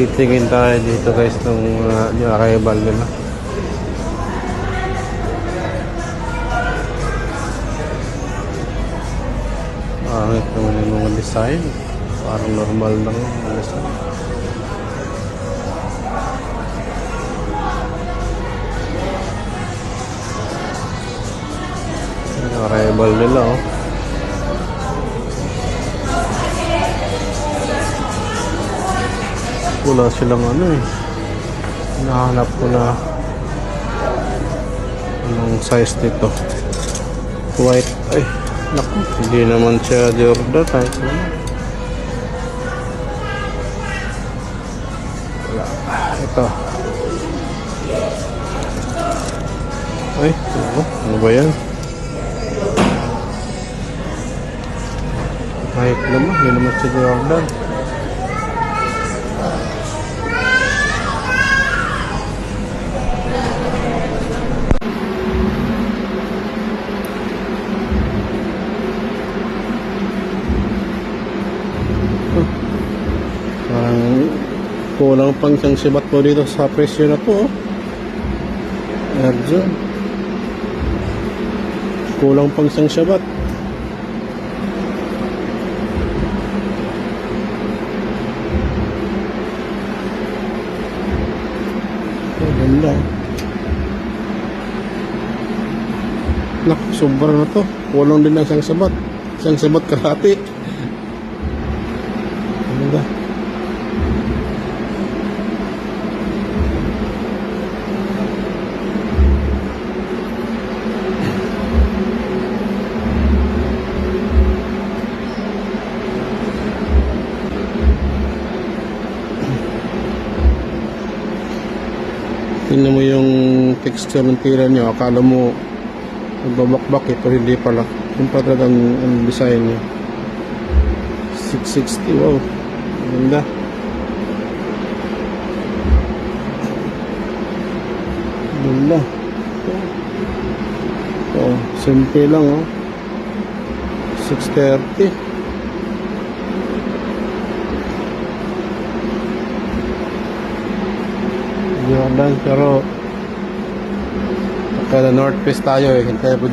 Titingin tayo dito guys ng yung arrival nila. Pangit naman yung mga design. Parang normal lang yung design. Yung arrival nila oh. Wala silang ano eh. Hinahanap ko na anong size nito. White. Ay, naku. Hindi naman siya Jordan. Kahit naman. Wala. Ito. Ay, ano ba yan? Kahit naman. Hindi naman siya Jordan. Parang kulang pang isang sibat po dito sa presyo na to. Erjo. Kulang pang isang sibat. Ganda. Naku, sobra na to. Kulang din ang isang sibat. Isang sibat kalahati. Ganda. Tingnan mo yung texture ng tira nyo. Akala mo nagbabakbak eh, pero hindi pala. Yung pa talagang ang design niya. 660, wow. Ganda. Ganda. Oh, simple lang oh. 630. Jordan, pero pagka North Face tayo eh, hintay po